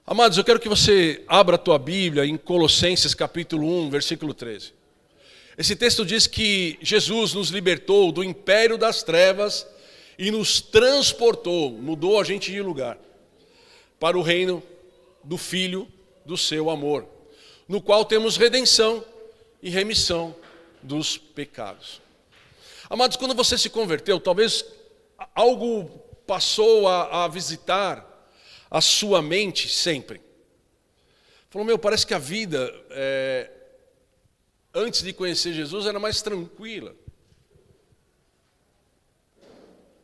Amados, eu quero que você abra a tua Bíblia em Colossenses capítulo 1, versículo 13. Esse texto diz que Jesus nos libertou do império das trevas e nos transportou, mudou a gente de lugar, para o reino do Filho do seu amor, no qual temos redenção e remissão dos pecados. Amados, quando você se converteu, talvez algo passou a visitar a sua mente sempre. Falou, parece que a vida, antes de conhecer Jesus, era mais tranquila.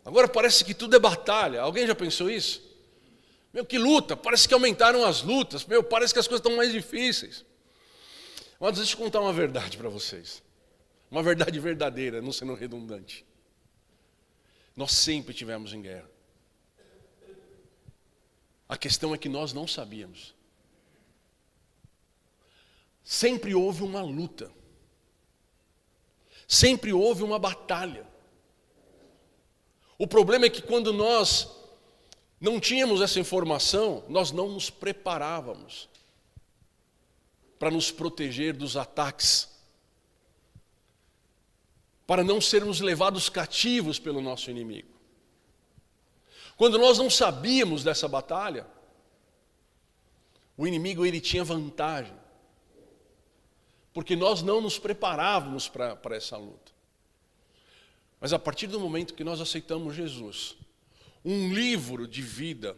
Agora parece que tudo é batalha. Alguém já pensou isso? Que luta, parece que aumentaram as lutas. Parece que as coisas estão mais difíceis. Mas deixa eu contar uma verdade para vocês. Uma verdade verdadeira, não sendo redundante. Nós sempre tivemos em guerra. A questão é que nós não sabíamos. Sempre houve uma luta. Sempre houve uma batalha. O problema é que quando nós não tínhamos essa informação, nós não nos preparávamos para nos proteger dos ataques, para não sermos levados cativos pelo nosso inimigo. Quando nós não sabíamos dessa batalha, o inimigo ele tinha vantagem, porque nós não nos preparávamos para essa luta. Mas a partir do momento que nós aceitamos Jesus, um livro de vida,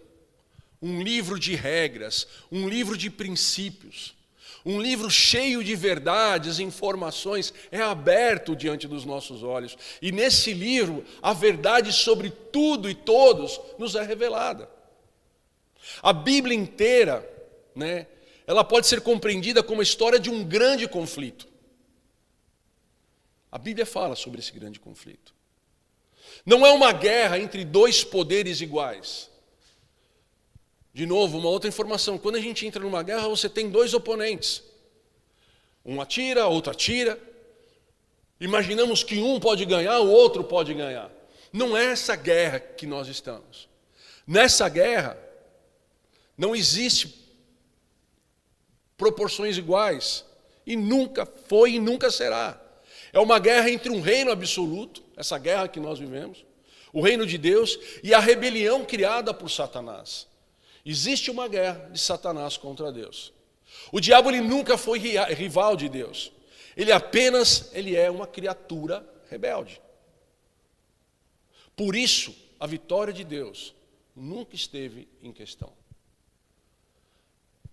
um livro de regras, um livro de princípios, um livro cheio de verdades e informações é aberto diante dos nossos olhos. E nesse livro, a verdade sobre tudo e todos nos é revelada. A Bíblia inteira, ela pode ser compreendida como a história de um grande conflito. A Bíblia fala sobre esse grande conflito. Não é uma guerra entre dois poderes iguais. De novo, uma outra informação. Quando a gente entra numa guerra, você tem dois oponentes. Um atira, outro atira. Imaginamos que um pode ganhar, o outro pode ganhar. Não é essa guerra que nós estamos. Nessa guerra, não existe proporções iguais. E nunca foi e nunca será. É uma guerra entre um reino absoluto, essa guerra que nós vivemos, o reino de Deus, e a rebelião criada por Satanás. Existe uma guerra de Satanás contra Deus. O diabo ele nunca foi rival de Deus. Ele é uma criatura rebelde. Por isso, a vitória de Deus nunca esteve em questão.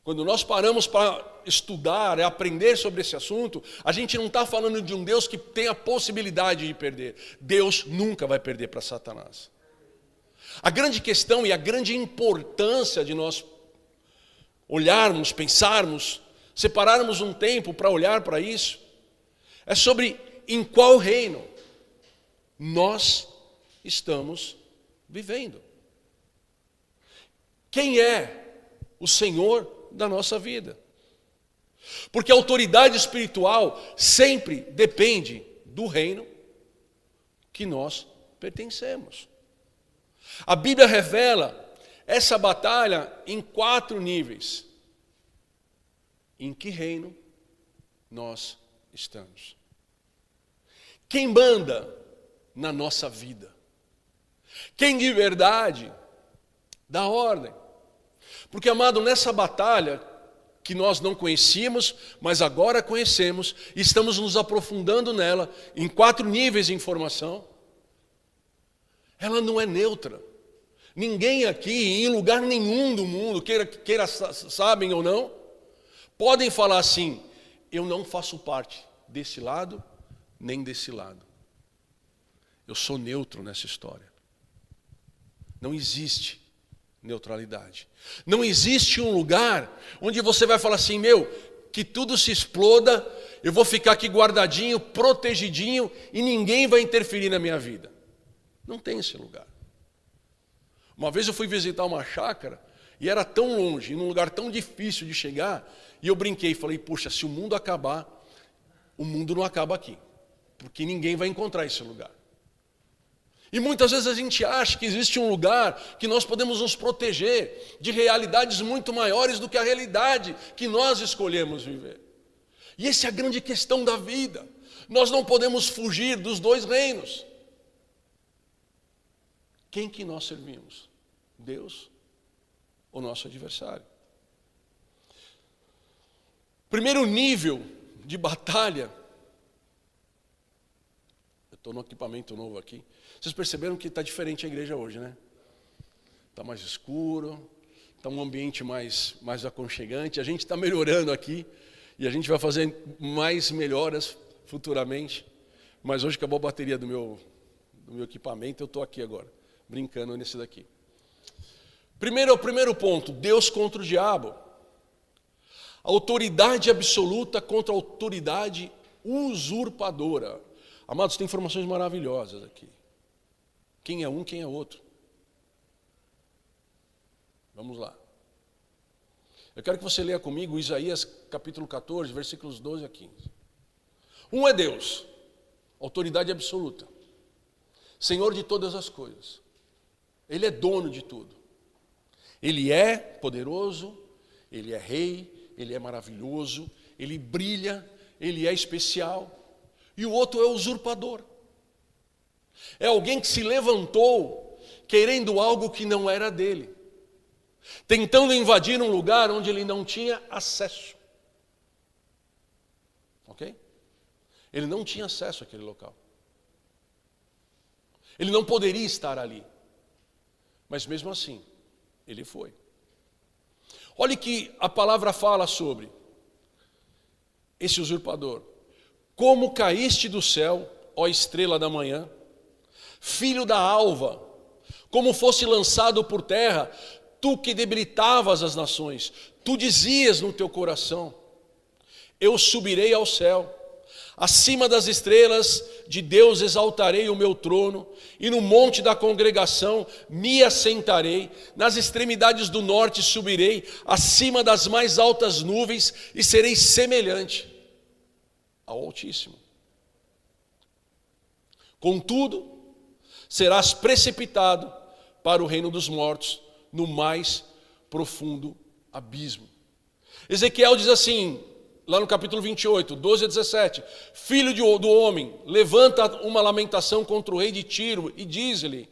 Quando nós paramos para estudar e aprender sobre esse assunto, a gente não está falando de um Deus que tem a possibilidade de perder. Deus nunca vai perder para Satanás. A grande questão e a grande importância de nós olharmos, pensarmos, separarmos um tempo para olhar para isso, é sobre em qual reino nós estamos vivendo. Quem é o Senhor da nossa vida? Porque a autoridade espiritual sempre depende do reino que nós pertencemos. A Bíblia revela essa batalha em 4 níveis. Em que reino nós estamos? Quem manda na nossa vida? Quem de verdade dá ordem? Porque, amado, nessa batalha que nós não conhecíamos, mas agora conhecemos, e estamos nos aprofundando nela, em 4 níveis de informação, ela não é neutra. Ninguém aqui, em lugar nenhum do mundo, queira sabem ou não, podem falar assim, eu não faço parte desse lado, nem desse lado. Eu sou neutro nessa história. Não existe neutralidade. Não existe um lugar onde você vai falar assim, que tudo se exploda, eu vou ficar aqui guardadinho, protegidinho, e ninguém vai interferir na minha vida. Não tem esse lugar. Uma vez eu fui visitar uma chácara, e era tão longe, num lugar tão difícil de chegar, e eu brinquei, falei, puxa, se o mundo acabar, o mundo não acaba aqui, porque ninguém vai encontrar esse lugar. E muitas vezes a gente acha que existe um lugar que nós podemos nos proteger de realidades muito maiores do que a realidade que nós escolhemos viver. E essa é a grande questão da vida. Nós não podemos fugir dos dois reinos. Quem que nós servimos? Deus ou nosso adversário? Primeiro nível de batalha. Eu estou no equipamento novo aqui. Vocês perceberam que está diferente a igreja hoje, né? Está mais escuro, está um ambiente mais aconchegante. A gente está melhorando aqui e a gente vai fazer mais melhoras futuramente. Mas hoje acabou a bateria do meu equipamento, eu estou aqui agora, brincando nesse daqui. Primeiro ponto, Deus contra o diabo. Autoridade absoluta contra a autoridade usurpadora. Amados, tem informações maravilhosas aqui. Quem é um, quem é outro. Vamos lá. Eu quero que você leia comigo Isaías capítulo 14, versículos 12 a 15. Um é Deus, autoridade absoluta, Senhor de todas as coisas. Ele é dono de tudo. Ele é poderoso, Ele é rei, Ele é maravilhoso, Ele brilha, Ele é especial. E o outro é o usurpador. É alguém que se levantou querendo algo que não era dele, tentando invadir um lugar onde ele não tinha acesso. Ok? Ele não tinha acesso àquele local. Ele não poderia estar ali. Mas mesmo assim, ele foi. Olhe que a palavra fala sobre esse usurpador. Como caíste do céu, ó estrela da manhã, filho da alva, como fosse lançado por terra, tu que debilitavas as nações, tu dizias no teu coração, eu subirei ao céu, acima das estrelas de Deus exaltarei o meu trono, e no monte da congregação me assentarei, nas extremidades do norte subirei, acima das mais altas nuvens, e serei semelhante ao Altíssimo. Contudo, serás precipitado para o reino dos mortos, no mais profundo abismo. Ezequiel diz assim, lá no capítulo 28, 12 a 17, filho do homem, levanta uma lamentação contra o rei de Tiro e diz-lhe,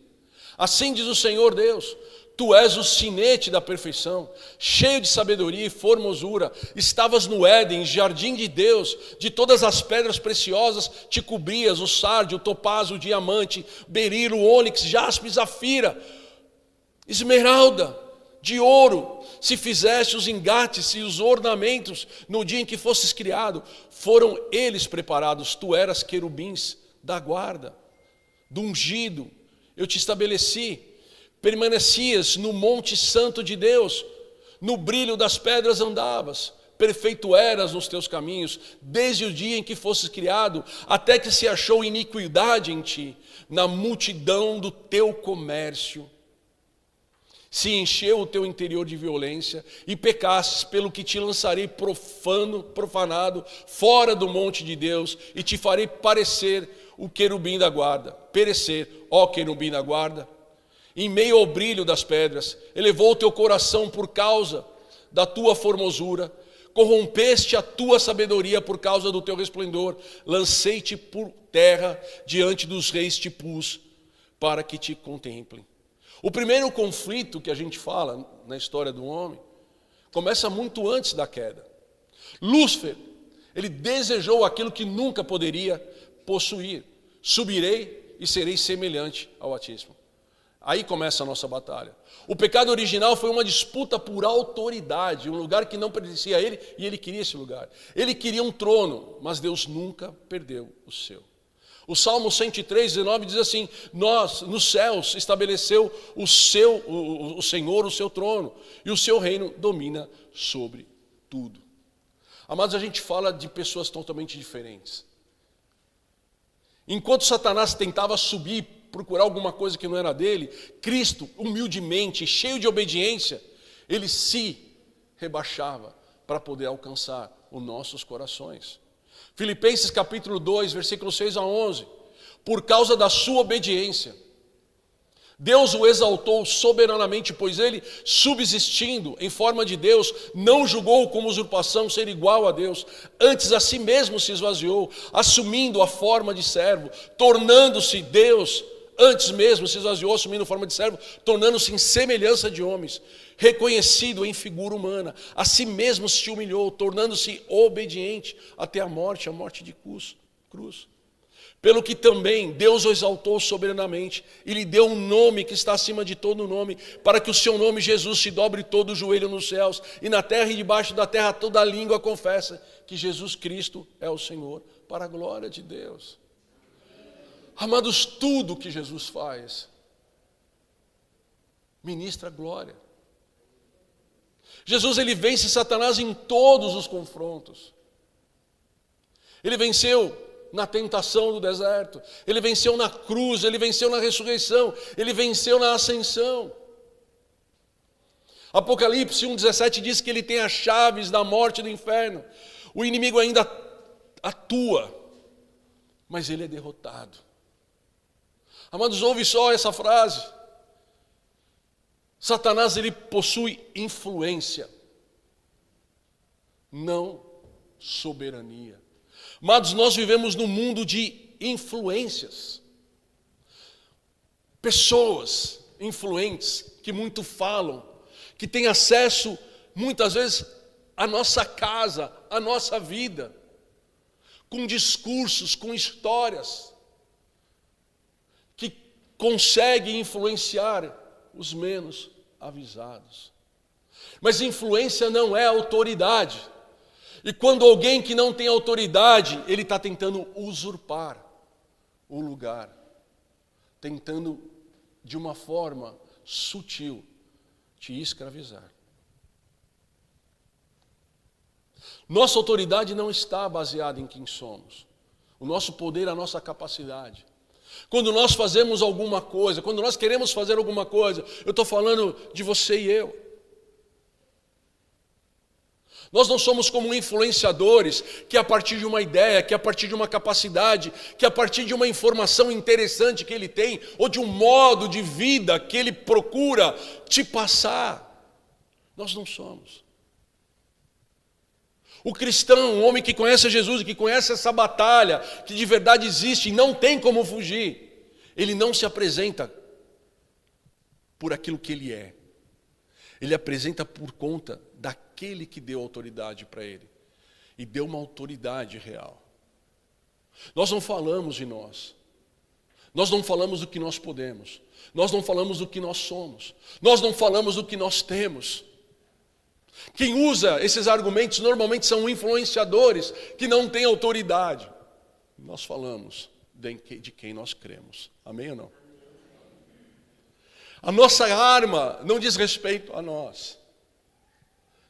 assim diz o Senhor Deus, tu és o sinete da perfeição, cheio de sabedoria e formosura, estavas no Éden, jardim de Deus, de todas as pedras preciosas te cobrias, o sárdio, o topázio, o diamante, berilo, o ônix, jaspe, zafira, esmeralda, de ouro, se fizeste os engates e os ornamentos no dia em que fosses criado, foram eles preparados, tu eras querubins da guarda, do ungido, eu te estabeleci, permanecias no monte santo de Deus, no brilho das pedras andavas, perfeito eras nos teus caminhos, desde o dia em que fosses criado, até que se achou iniquidade em ti, na multidão do teu comércio. Se encheu o teu interior de violência e pecastes, pelo que te lançarei profanado, fora do monte de Deus, e te farei parecer o querubim da guarda, perecer, ó querubim da guarda, em meio ao brilho das pedras, elevou o teu coração por causa da tua formosura, corrompeste a tua sabedoria por causa do teu resplendor, lancei-te por terra, diante dos reis te pus, para que te contemplem. O primeiro conflito que a gente fala na história do homem, começa muito antes da queda. Lúcifer, ele desejou aquilo que nunca poderia possuir, subirei e serei semelhante ao Altíssimo. Aí começa a nossa batalha. O pecado original foi uma disputa por autoridade, um lugar que não pertencia a ele, e ele queria esse lugar. Ele queria um trono, mas Deus nunca perdeu o seu. O Salmo 103, 19 diz assim, nós, nos céus, estabeleceu o Senhor o seu trono, e o seu reino domina sobre tudo. Amados, a gente fala de pessoas totalmente diferentes. Enquanto Satanás tentava subir, procurar alguma coisa que não era dele, Cristo, humildemente, cheio de obediência, ele se rebaixava para poder alcançar os nossos corações. Filipenses capítulo 2, versículos 6 a 11, por causa da sua obediência, Deus o exaltou soberanamente, pois ele, subsistindo em forma de Deus, não julgou como usurpação ser igual a Deus. Antes a si mesmo se esvaziou, assumindo a forma de servo, tornando-se Deus. Antes mesmo se esvaziou, assumindo forma de servo, tornando-se em semelhança de homens, reconhecido em figura humana. A si mesmo se humilhou, tornando-se obediente até a morte de cruz. Pelo que também Deus o exaltou soberanamente e lhe deu um nome que está acima de todo nome, para que o seu nome, Jesus, se dobre todo o joelho nos céus e na terra e debaixo da terra toda língua confessa que Jesus Cristo é o Senhor, para a glória de Deus. Amados, tudo que Jesus faz ministra glória. Jesus, ele vence Satanás em todos os confrontos. Ele venceu na tentação do deserto, ele venceu na cruz, ele venceu na ressurreição, ele venceu na ascensão. Apocalipse 1,17 diz que ele tem as chaves da morte e do inferno. O inimigo ainda atua, mas ele é derrotado. Amados, ouve só essa frase. Satanás, ele possui influência, não soberania. Amados, nós vivemos num mundo de influências. Pessoas influentes que muito falam, que têm acesso muitas vezes à nossa casa, à nossa vida, com discursos, com histórias, que conseguem influenciar os menos avisados. Mas influência não é autoridade. E quando alguém que não tem autoridade, ele está tentando usurpar o lugar, tentando de uma forma sutil te escravizar. Nossa autoridade não está baseada em quem somos. O nosso poder, a nossa capacidade. Quando nós fazemos alguma coisa, quando nós queremos fazer alguma coisa, eu estou falando de você e eu. Nós não somos como influenciadores que a partir de uma ideia, que a partir de uma capacidade, que a partir de uma informação interessante que ele tem, ou de um modo de vida que ele procura te passar. Nós não somos. O cristão, o homem que conhece Jesus e que conhece essa batalha, que de verdade existe e não tem como fugir, ele não se apresenta por aquilo que ele é. Ele apresenta por conta daquele que deu autoridade para ele. E deu uma autoridade real. Nós não falamos de nós. Nós não falamos do que nós podemos. Nós não falamos do que nós somos. Nós não falamos do que nós temos. Quem usa esses argumentos normalmente são influenciadores que não têm autoridade. Nós falamos de quem nós cremos. Amém ou não? A nossa arma não diz respeito a nós,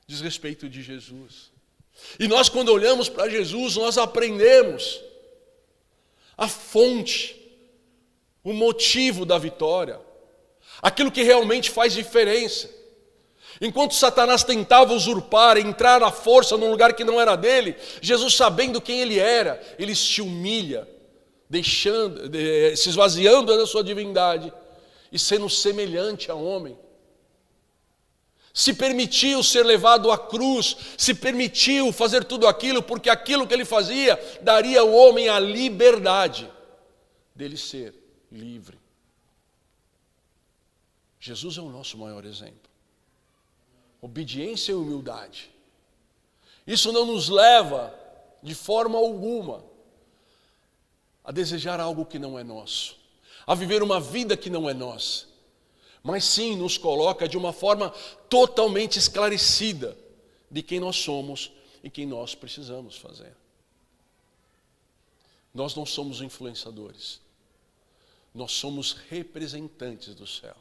diz respeito de Jesus. E nós, quando olhamos para Jesus, nós aprendemos a fonte, o motivo da vitória, aquilo que realmente faz diferença. Enquanto Satanás tentava usurpar, entrar à força num lugar que não era dele, Jesus, sabendo quem ele era, ele se humilha, se esvaziando da sua divindade, e sendo semelhante a homem, se permitiu ser levado à cruz, se permitiu fazer tudo aquilo, porque aquilo que ele fazia daria ao homem a liberdade dele ser livre. Jesus é o nosso maior exemplo. Obediência e humildade. Isso não nos leva, de forma alguma, a desejar algo que não é nosso, a viver uma vida que não é nossa, mas sim nos coloca de uma forma totalmente esclarecida de quem nós somos e quem nós precisamos fazer. Nós não somos influenciadores, nós somos representantes do céu.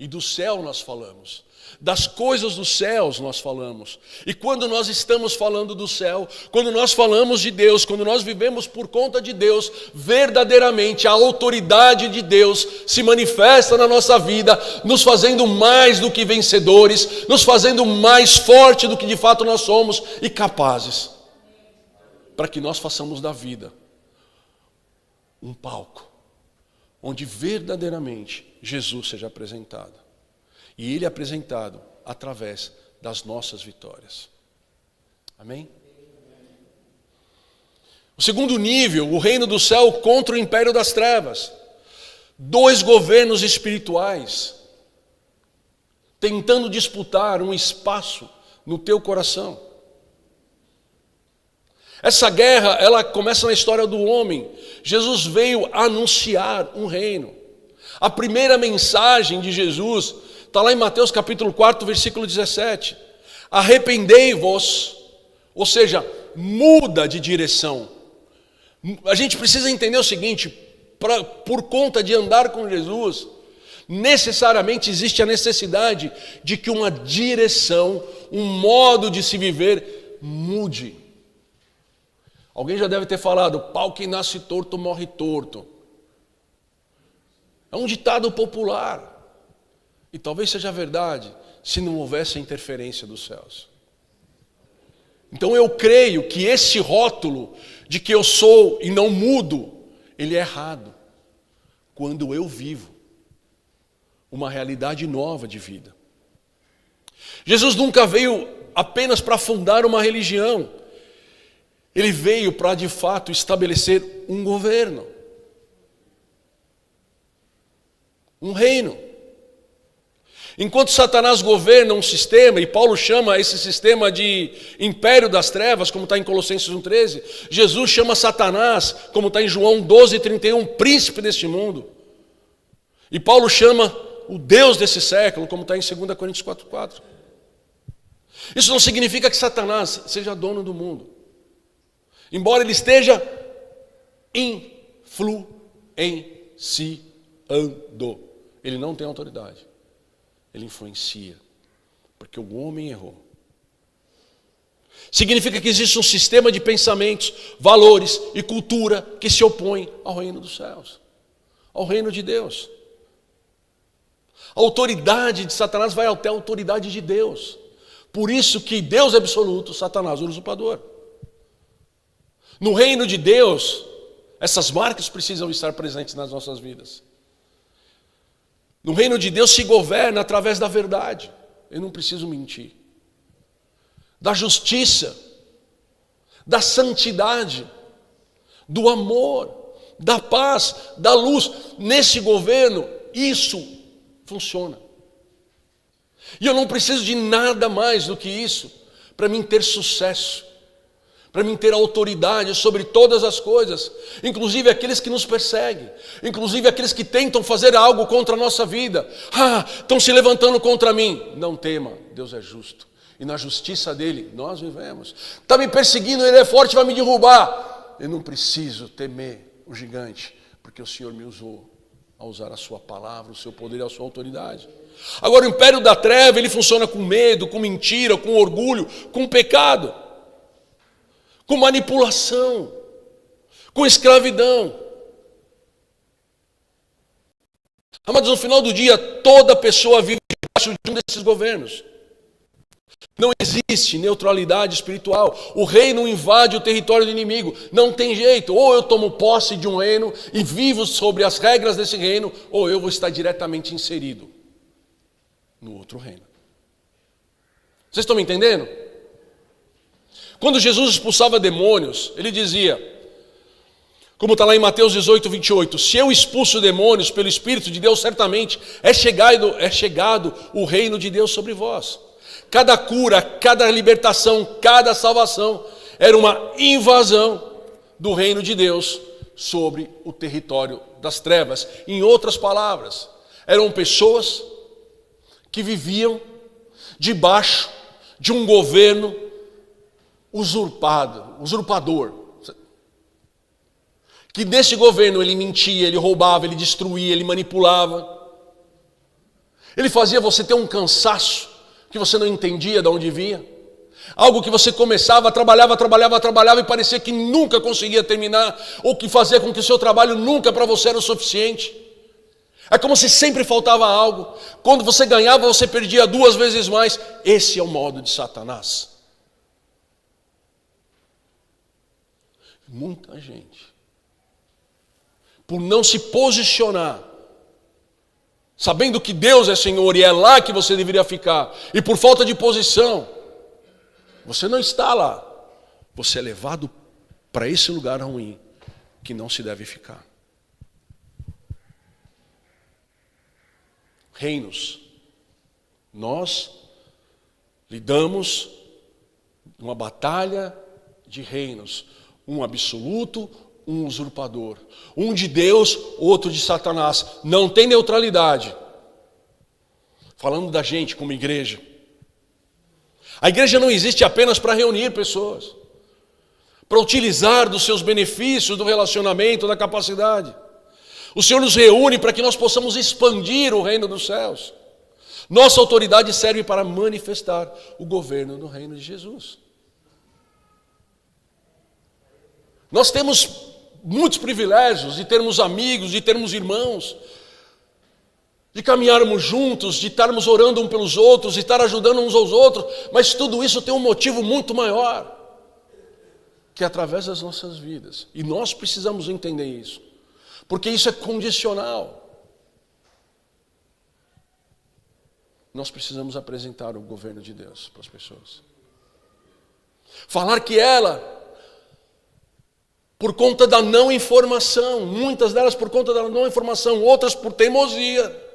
E do céu nós falamos, das coisas dos céus nós falamos. E quando nós estamos falando do céu, quando nós falamos de Deus, quando nós vivemos por conta de Deus, verdadeiramente a autoridade de Deus se manifesta na nossa vida, nos fazendo mais do que vencedores, nos fazendo mais forte do que de fato nós somos e capazes, para que nós façamos da vida um palco, onde verdadeiramente Jesus seja apresentado. E Ele é apresentado através das nossas vitórias. Amém? O segundo nível, o reino do céu contra o império das trevas. Dois governos espirituais tentando disputar um espaço no teu coração. Essa guerra, ela começa na história do homem. Jesus veio anunciar um reino. A primeira mensagem de Jesus está lá em Mateus capítulo 4, versículo 17. Arrependei-vos, ou seja, muda de direção. A gente precisa entender o seguinte, por conta de andar com Jesus, necessariamente existe a necessidade de que uma direção, um modo de se viver mude. Alguém já deve ter falado, pau que nasce torto morre torto. É um ditado popular. E talvez seja verdade se não houvesse a interferência dos céus. Então eu creio que esse rótulo de que eu sou e não mudo, ele é errado. Quando eu vivo uma realidade nova de vida. Jesus nunca veio apenas para fundar uma religião. Ele veio para, de fato, estabelecer um governo. Um reino. Enquanto Satanás governa um sistema, e Paulo chama esse sistema de império das trevas, como está em Colossenses 1,13, Jesus chama Satanás, como está em João 12,31, príncipe deste mundo. E Paulo chama o Deus desse século, como está em 2 Coríntios 4,4. Isso não significa que Satanás seja dono do mundo. Embora ele esteja influenciando, ele não tem autoridade. Ele influencia, porque o homem errou. Significa que existe um sistema de pensamentos, valores e cultura que se opõe ao reino dos céus, ao reino de Deus. A autoridade de Satanás vai até a autoridade de Deus. Por isso que Deus é absoluto, Satanás é o usurpador. No reino de Deus, essas marcas precisam estar presentes nas nossas vidas. No reino de Deus se governa através da verdade. Eu não preciso mentir. Da justiça, da santidade, do amor, da paz, da luz. Nesse governo, isso funciona. E eu não preciso de nada mais do que isso para mim ter sucesso. Para mim ter autoridade sobre todas as coisas, inclusive aqueles que nos perseguem, inclusive aqueles que tentam fazer algo contra a nossa vida. Estão se levantando contra mim. Não tema, Deus é justo. E na justiça dele nós vivemos. Está me perseguindo, ele é forte, vai me derrubar. Eu não preciso temer o gigante, porque o Senhor me usou a usar a sua palavra, o seu poder e a sua autoridade. Agora o império da treva, ele funciona com medo, com mentira, com orgulho, com pecado, com manipulação, com escravidão. Amados, no final do dia, toda pessoa vive debaixo de um desses governos. Não existe neutralidade espiritual. O reino invade o território do inimigo. Não tem jeito. Ou eu tomo posse de um reino e vivo sobre as regras desse reino, ou eu vou estar diretamente inserido no outro reino. Vocês estão me entendendo? Quando Jesus expulsava demônios, ele dizia, como está lá em Mateus 18, 28, se eu expulso demônios pelo Espírito de Deus, certamente é chegado o reino de Deus sobre vós. Cada cura, cada libertação, cada salvação era uma invasão do reino de Deus sobre o território das trevas. Em outras palavras, eram pessoas que viviam debaixo de um governo usurpador. Que nesse governo ele mentia, ele roubava, ele destruía, ele manipulava. Ele fazia você ter um cansaço que você não entendia de onde vinha. Algo que você começava, trabalhava e parecia que nunca conseguia terminar, ou que fazia com que o seu trabalho nunca para você era o suficiente. É como se sempre faltava algo. Quando você ganhava, você perdia 2 vezes mais. Esse é o modo de Satanás. Muita gente, por não se posicionar, sabendo que Deus é Senhor e é lá que você deveria ficar, e por falta de posição, você não está lá, você é levado para esse lugar ruim que não se deve ficar. Reinos. Nós lidamos uma batalha de reinos, um absoluto, um usurpador, um de Deus, outro de Satanás. Não tem neutralidade. Falando da gente como igreja. A igreja não existe apenas para reunir pessoas, para utilizar dos seus benefícios, do relacionamento, da capacidade. O Senhor nos reúne para que nós possamos expandir o reino dos céus. Nossa autoridade serve para manifestar o governo do reino de Jesus. Nós temos muitos privilégios de termos amigos, de termos irmãos, de caminharmos juntos, de estarmos orando uns pelos outros, de estar ajudando uns aos outros, mas tudo isso tem um motivo muito maior, que é através das nossas vidas. E nós precisamos entender isso, porque isso é condicional. Nós precisamos apresentar o governo de Deus para as pessoas. Falar que ela, por conta da não informação, muitas delas por conta da não informação, outras por teimosia.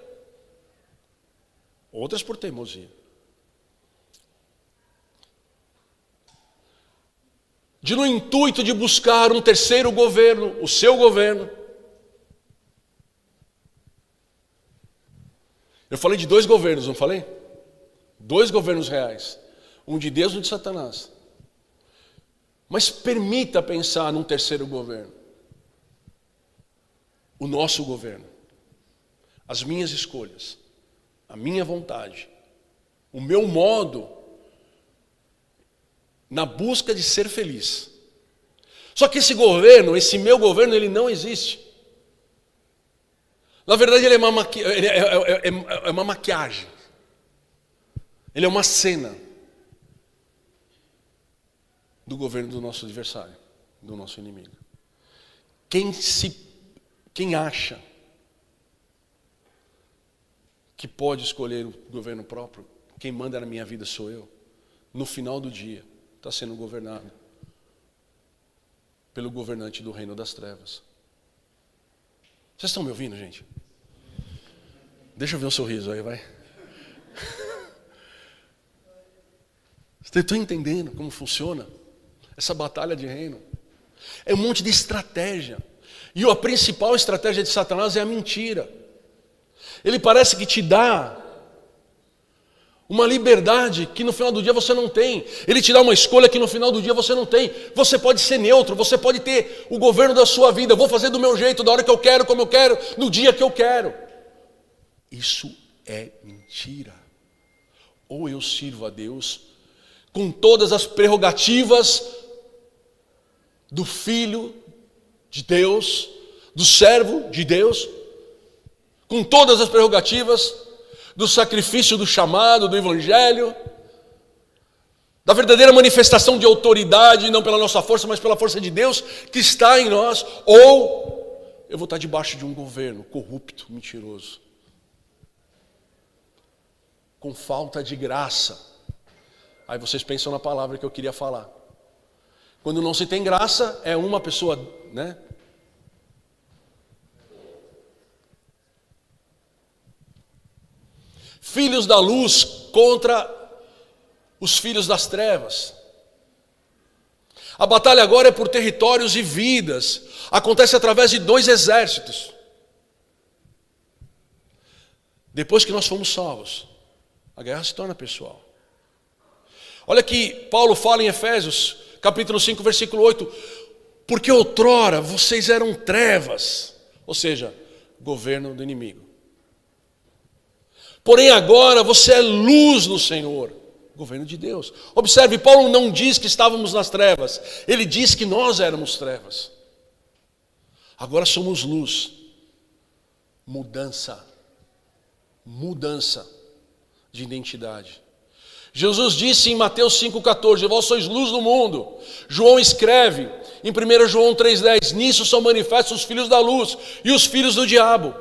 Outras por teimosia. No intuito de buscar um terceiro governo, o seu governo. Eu falei de 2 governos, não falei? 2 governos reais. Um de Deus e um de Satanás. Mas permita pensar num terceiro governo. O nosso governo. As minhas escolhas. A minha vontade. O meu modo. Na busca de ser feliz. Só que esse governo, esse meu governo, ele não existe. Na verdade, ele é uma maquiagem. Ele é uma cena do governo do nosso adversário, do nosso inimigo. Quem acha que pode escolher o governo próprio, quem manda na minha vida sou eu, no final do dia, está sendo governado pelo governante do reino das trevas. Vocês estão me ouvindo, gente? Deixa eu ver um sorriso aí, vai. Vocês estão entendendo como funciona essa batalha de reino? É um monte de estratégia. E a principal estratégia de Satanás é a mentira. Ele parece que te dá uma liberdade que no final do dia você não tem. Ele te dá uma escolha que no final do dia você não tem. Você pode ser neutro, você pode ter o governo da sua vida. Eu vou fazer do meu jeito, da hora que eu quero, como eu quero, no dia que eu quero. Isso é mentira. Ou eu sirvo a Deus com todas as prerrogativas do Filho de Deus, do servo de Deus, com todas as prerrogativas do sacrifício, do chamado, do evangelho, da verdadeira manifestação de autoridade, não pela nossa força, mas pela força de Deus que está em nós, ou eu vou estar debaixo de um governo corrupto, mentiroso, com falta de graça. Aí vocês pensam na palavra que eu queria falar. Quando não se tem graça, é uma pessoa, né? Filhos da luz contra os filhos das trevas. A batalha agora é por territórios e vidas. Acontece através de 2 exércitos. Depois que nós fomos salvos, a guerra se torna pessoal. Olha que Paulo fala em Efésios, capítulo 5, versículo 8. Porque outrora vocês eram trevas, ou seja, governo do inimigo. Porém agora você é luz no Senhor, governo de Deus. Observe, Paulo não diz que estávamos nas trevas, ele diz que nós éramos trevas. Agora somos luz. Mudança de identidade. Jesus disse em Mateus 5,14, vós sois luz do mundo. João escreve em 1 João 3,10, nisso são manifestos os filhos da luz e os filhos do diabo.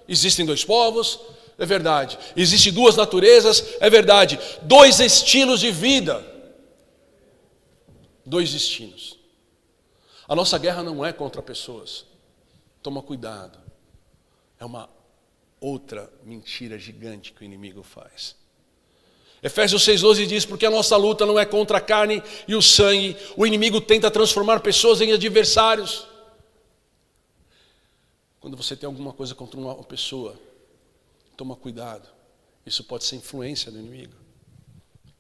Existem 2 povos, é verdade. Existem duas naturezas, é verdade. Dois estilos de vida. Dois destinos. A nossa guerra não é contra pessoas. Toma cuidado. É uma outra mentira gigante que o inimigo faz. Efésios 6,12 diz, porque a nossa luta não é contra a carne e o sangue. O inimigo tenta transformar pessoas em adversários. Quando você tem alguma coisa contra uma pessoa, toma cuidado. Isso pode ser influência do inimigo.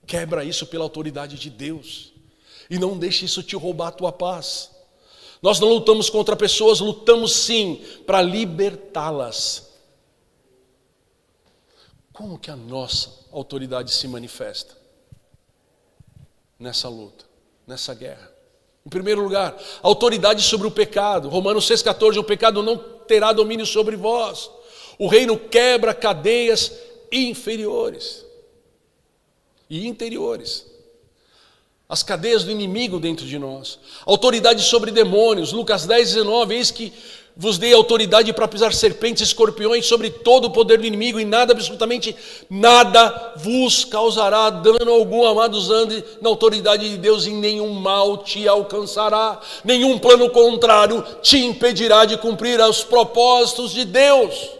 Quebra isso pela autoridade de Deus. E não deixe isso te roubar a tua paz. Nós não lutamos contra pessoas, lutamos sim para libertá-las. Como que a nossa autoridade se manifesta nessa luta, nessa guerra? Em primeiro lugar, autoridade sobre o pecado. Romanos 6,14, o pecado não terá domínio sobre vós. O reino quebra cadeias inferiores e interiores. As cadeias do inimigo dentro de nós. Autoridade sobre demônios. Lucas 10,19, eis que vos dei autoridade para pisar serpentes e escorpiões sobre todo o poder do inimigo, e nada, absolutamente nada, vos causará dano algum, amados, ande na autoridade de Deus, e nenhum mal te alcançará, nenhum plano contrário te impedirá de cumprir os propósitos de Deus.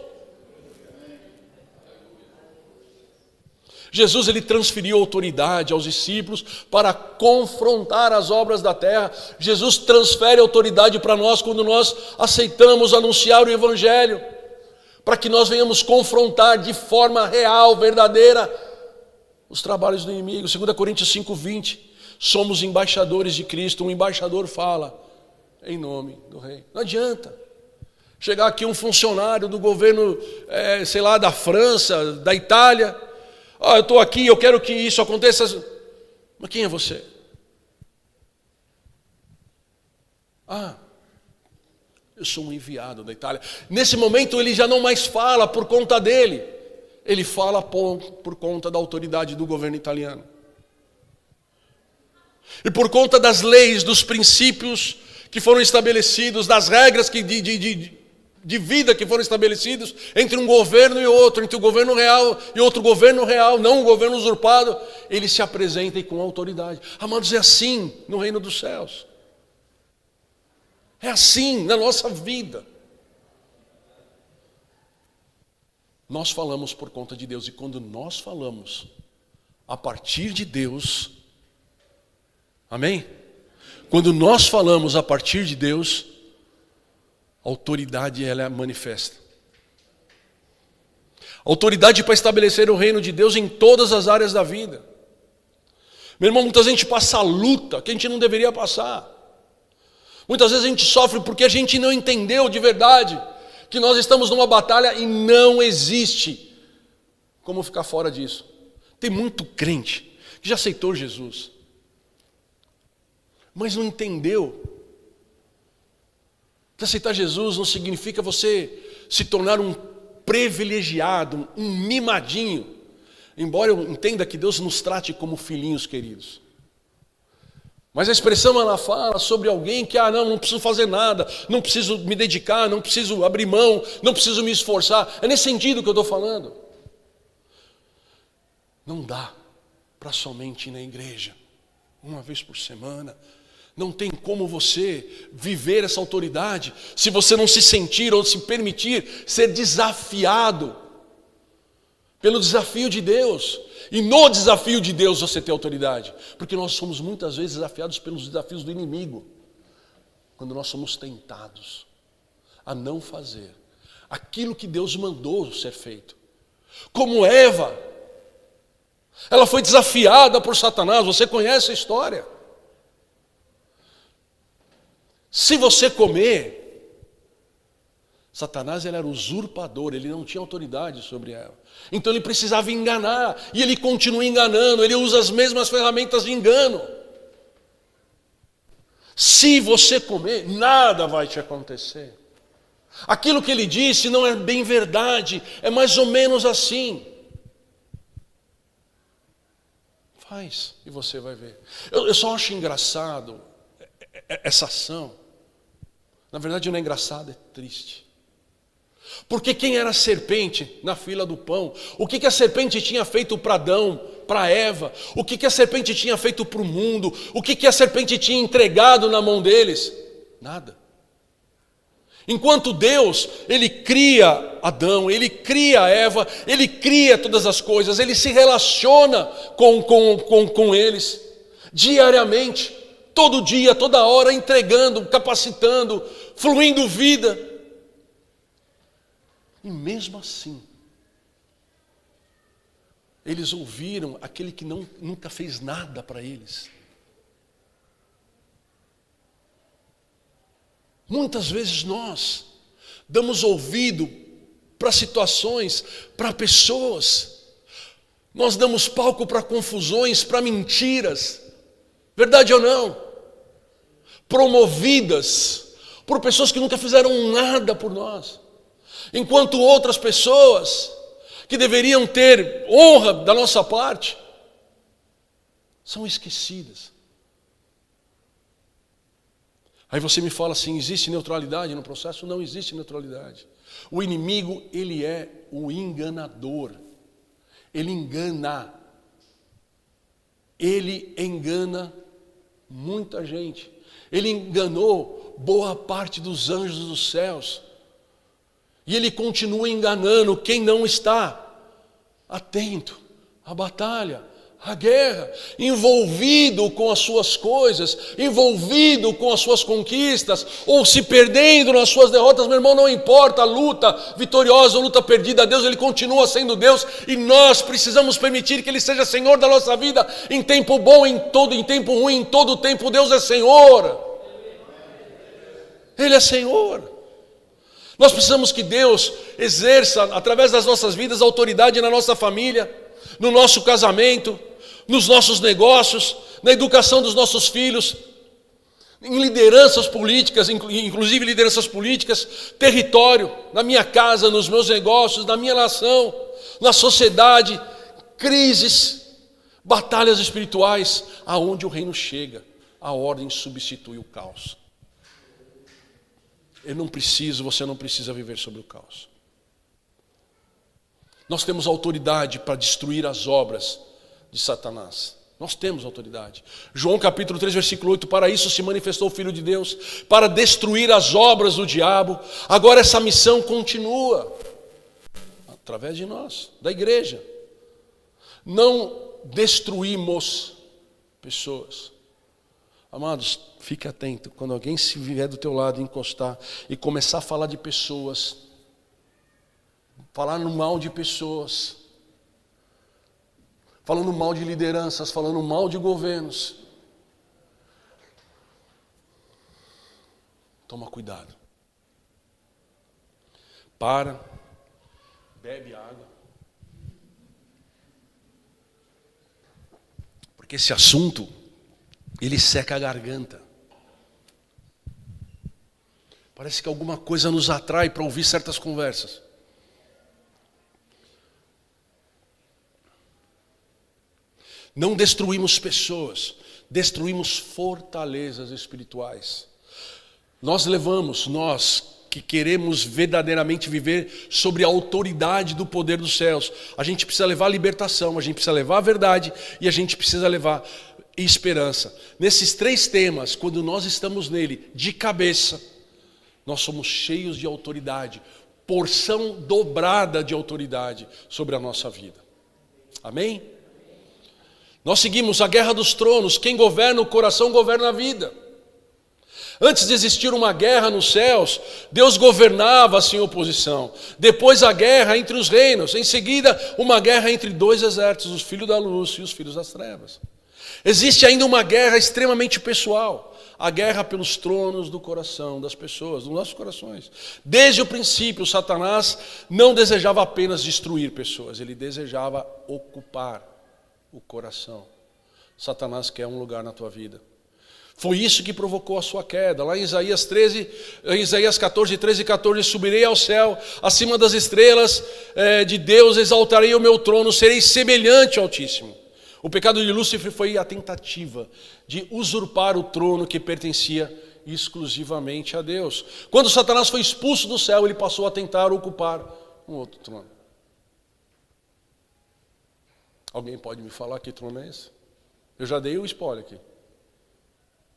Jesus, ele transferiu autoridade aos discípulos para confrontar as obras da terra. Jesus transfere autoridade para nós quando nós aceitamos anunciar o Evangelho, para que nós venhamos confrontar de forma real, verdadeira, os trabalhos do inimigo. 2 Coríntios 5,20, somos embaixadores de Cristo. Um embaixador fala em nome do rei. Não adianta chegar aqui um funcionário do governo, sei lá, da França, da Itália. Eu estou aqui, eu quero que isso aconteça. Mas quem é você? Eu sou um enviado da Itália. Nesse momento ele já não mais fala por conta dele. Ele fala por conta da autoridade do governo italiano. E por conta das leis, dos princípios que foram estabelecidos, das regras de vida que foram estabelecidos entre um governo e outro, entre o governo real e outro governo real, não um governo usurpado, eles se apresentem com autoridade. Amados, é assim no reino dos céus. É assim na nossa vida. Nós falamos por conta de Deus, e quando nós falamos a partir de Deus, amém? Quando nós falamos a partir de Deus, a autoridade, ela é manifesta. Autoridade para estabelecer o reino de Deus em todas as áreas da vida. Meu irmão, muita gente passa luta que a gente não deveria passar. Muitas vezes a gente sofre porque a gente não entendeu de verdade que nós estamos numa batalha e não existe como ficar fora disso. Tem muito crente que já aceitou Jesus, mas não entendeu que aceitar Jesus não significa você se tornar um privilegiado, um mimadinho. Embora eu entenda que Deus nos trate como filhinhos queridos. Mas a expressão, ela fala sobre alguém que, não preciso fazer nada, não preciso me dedicar, não preciso abrir mão, não preciso me esforçar. É nesse sentido que eu estou falando. Não dá para somente ir na igreja uma vez por semana. Não tem como você viver essa autoridade se você não se sentir ou se permitir ser desafiado pelo desafio de Deus. E no desafio de Deus você tem autoridade. Porque nós somos muitas vezes desafiados pelos desafios do inimigo. Quando nós somos tentados a não fazer aquilo que Deus mandou ser feito. Como Eva, ela foi desafiada por Satanás. Você conhece a história. Se você comer, Satanás, ele era usurpador, ele não tinha autoridade sobre ela. Então ele precisava enganar, e ele continua enganando, ele usa as mesmas ferramentas de engano. Se você comer, nada vai te acontecer. Aquilo que ele disse não é bem verdade, é mais ou menos assim. Faz, e você vai ver. Eu só acho engraçado essa ação. Na verdade não é engraçado, é triste. Porque quem era a serpente na fila do pão? O que a serpente tinha feito para Adão, para Eva? O que a serpente tinha feito para o mundo? O que a serpente tinha entregado na mão deles? Nada. Enquanto Deus, Ele cria Adão, Ele cria Eva, Ele cria todas as coisas, Ele se relaciona com eles diariamente, todo dia, toda hora, entregando, capacitando, fluindo vida. E mesmo assim, eles ouviram aquele que nunca fez nada para eles. Muitas vezes nós damos ouvido para situações, para pessoas. Nós damos palco para confusões, para mentiras. Verdade ou não? Promovidas por pessoas que nunca fizeram nada por nós. Enquanto outras pessoas que deveriam ter honra da nossa parte são esquecidas. Aí você me fala assim, existe neutralidade no processo? Não existe neutralidade. O inimigo, ele é o enganador. Ele engana. Ele engana muita gente. Ele enganou boa parte dos anjos dos céus. E ele continua enganando quem não está atento à batalha, à guerra, envolvido com as suas coisas, envolvido com as suas conquistas, ou se perdendo nas suas derrotas. Meu irmão, não importa a luta vitoriosa ou luta perdida, Deus, Ele continua sendo Deus, e nós precisamos permitir que Ele seja Senhor da nossa vida, em tempo bom, em tempo ruim, em todo tempo. Deus é Senhor, Ele é Senhor. Nós precisamos que Deus exerça, através das nossas vidas, autoridade na nossa família, no nosso casamento, nos nossos negócios, na educação dos nossos filhos, em lideranças políticas, inclusive lideranças políticas, território, na minha casa, nos meus negócios, na minha nação, na sociedade, crises, batalhas espirituais, aonde o reino chega, a ordem substitui o caos. Você não precisa viver sobre o caos. Nós temos autoridade para destruir as obras de Satanás. Nós temos autoridade. João capítulo 3, versículo 8, para isso se manifestou o Filho de Deus, para destruir as obras do diabo. Agora essa missão continua, através de nós, da igreja. Não destruímos pessoas. Amados, fique atento, quando alguém se vier do teu lado, encostar e começar a falar de pessoas, falar no mal de pessoas, falando mal de lideranças, falando mal de governos, toma cuidado. Para, bebe água, porque esse assunto, ele seca a garganta. Parece que alguma coisa nos atrai para ouvir certas conversas. Não destruímos pessoas, destruímos fortalezas espirituais. Nós que queremos verdadeiramente viver sobre a autoridade do poder dos céus, a gente precisa levar a libertação, a gente precisa levar a verdade e a gente precisa levar esperança. Nesses três temas, quando nós estamos nele de cabeça, nós somos cheios de autoridade, porção dobrada de autoridade sobre a nossa vida. Amém? Nós seguimos a guerra dos tronos. Quem governa o coração governa a vida. Antes de existir uma guerra nos céus, Deus governava sem oposição. Depois a guerra entre os reinos. Em seguida, uma guerra entre dois exércitos, os filhos da luz e os filhos das trevas. Existe ainda uma guerra extremamente pessoal, a guerra pelos tronos do coração das pessoas, dos nossos corações. Desde o princípio, Satanás não desejava apenas destruir pessoas, ele desejava ocupar o coração. Satanás quer um lugar na tua vida. Foi isso que provocou a sua queda. Lá em Isaías 14, 13 e 14, subirei ao céu, acima das estrelas de Deus, exaltarei o meu trono, serei semelhante ao Altíssimo. O pecado de Lúcifer foi a tentativa de usurpar o trono que pertencia exclusivamente a Deus. Quando Satanás foi expulso do céu, ele passou a tentar ocupar um outro trono. Alguém pode me falar que trono é esse? Eu já dei o spoiler aqui.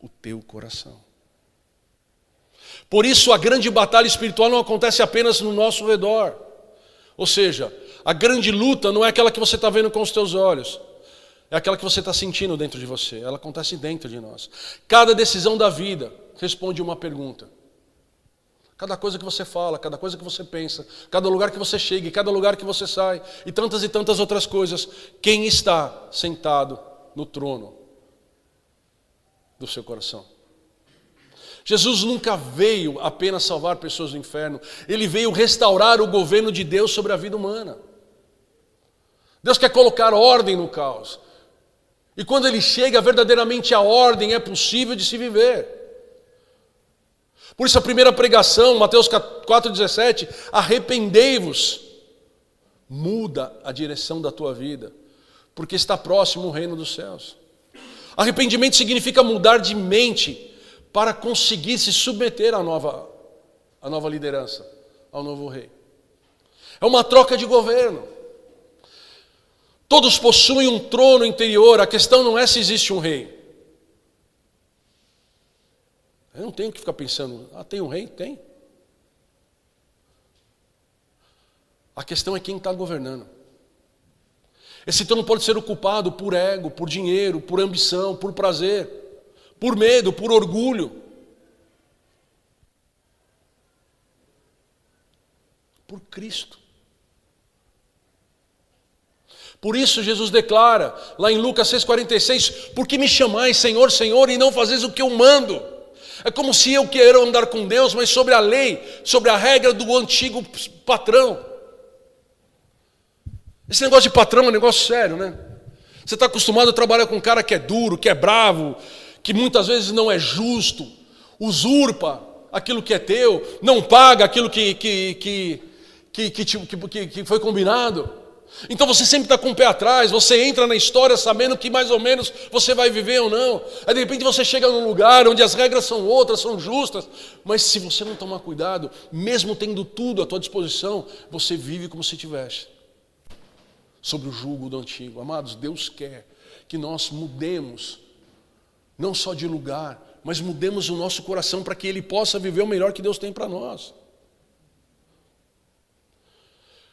O teu coração. Por isso a grande batalha espiritual não acontece apenas no nosso redor. Ou seja, a grande luta não é aquela que você está vendo com os teus olhos. É aquela que você está sentindo dentro de você. Ela acontece dentro de nós. Cada decisão da vida responde uma pergunta. Cada coisa que você fala, cada coisa que você pensa, cada lugar que você chega, cada lugar que você sai, e tantas outras coisas. Quem está sentado no trono do seu coração? Jesus nunca veio apenas salvar pessoas do inferno. Ele veio restaurar o governo de Deus sobre a vida humana. Deus quer colocar ordem no caos. E quando Ele chega, verdadeiramente a ordem é possível de se viver. Por isso a primeira pregação, Mateus 4,17, arrependei-vos, muda a direção da tua vida, porque está próximo o reino dos céus. Arrependimento significa mudar de mente para conseguir se submeter à nova liderança, ao novo rei. É uma troca de governo. Todos possuem um trono interior, a questão não é se existe um rei. Eu não tenho que ficar pensando, tem um rei? Tem. A questão é quem está governando. Esse trono pode ser ocupado por ego, por dinheiro, por ambição, por prazer, por medo, por orgulho. Por Cristo. Por isso Jesus declara, lá em Lucas 6,46, por que me chamais Senhor, Senhor, e não fazeis o que eu mando? É como se eu queira andar com Deus, mas sobre a lei, sobre a regra do antigo patrão. Esse negócio de patrão é um negócio sério, né? Você está acostumado a trabalhar com um cara que é duro, que é bravo, que muitas vezes não é justo, usurpa aquilo que é teu, não paga aquilo que foi combinado. Então você sempre está com o pé atrás, você entra na história sabendo que mais ou menos você vai viver ou não. Aí de repente você chega num lugar onde as regras são outras, são justas, mas se você não tomar cuidado, mesmo tendo tudo à tua disposição, você vive como se tivesse sobre o jugo do antigo. Amados, Deus quer que nós mudemos, não só de lugar, mas mudemos o nosso coração para que Ele possa viver o melhor que Deus tem para nós.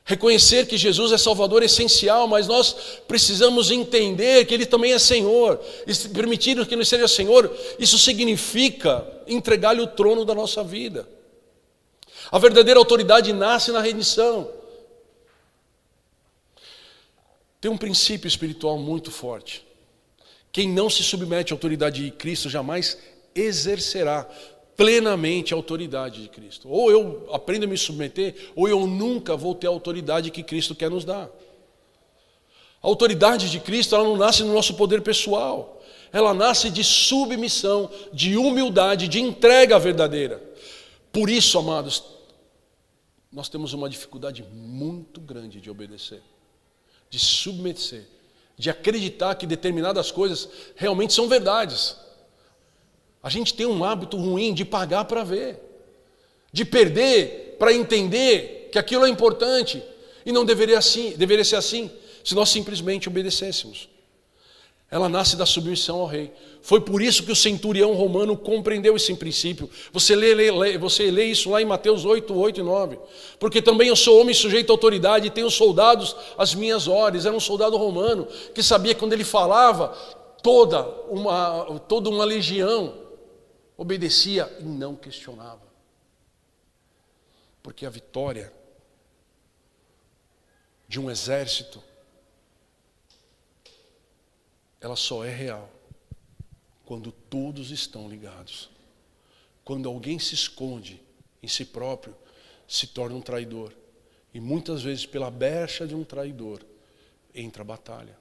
Reconhecer que Jesus é Salvador é essencial, mas nós precisamos entender que Ele também é Senhor. E se permitir que Ele seja Senhor, isso significa entregar-lhe o trono da nossa vida. A verdadeira autoridade nasce na rendição. Tem um princípio espiritual muito forte. Quem não se submete à autoridade de Cristo jamais exercerá plenamente a autoridade de Cristo. Ou eu aprendo a me submeter, ou eu nunca vou ter a autoridade que Cristo quer nos dar. A autoridade de Cristo, ela não nasce no nosso poder pessoal. Ela nasce de submissão, de humildade, de entrega verdadeira. Por isso, amados, nós temos uma dificuldade muito grande de obedecer, de submeter, de acreditar que determinadas coisas realmente são verdades. A gente tem um hábito ruim de pagar para ver, de perder para entender que aquilo é importante e não deveria ser assim se nós simplesmente obedecêssemos. Ela nasce da submissão ao rei. Foi por isso que o centurião romano compreendeu esse princípio. Você lê isso lá em Mateus 8 e 9. Porque também eu sou homem sujeito à autoridade e tenho soldados às minhas ordens. Era um soldado romano que sabia que quando ele falava, toda uma legião obedecia e não questionava. Porque a vitória de um exército, ela só é real quando todos estão ligados. Quando alguém se esconde em si próprio, se torna um traidor. E muitas vezes, pela brecha de um traidor, entra a batalha.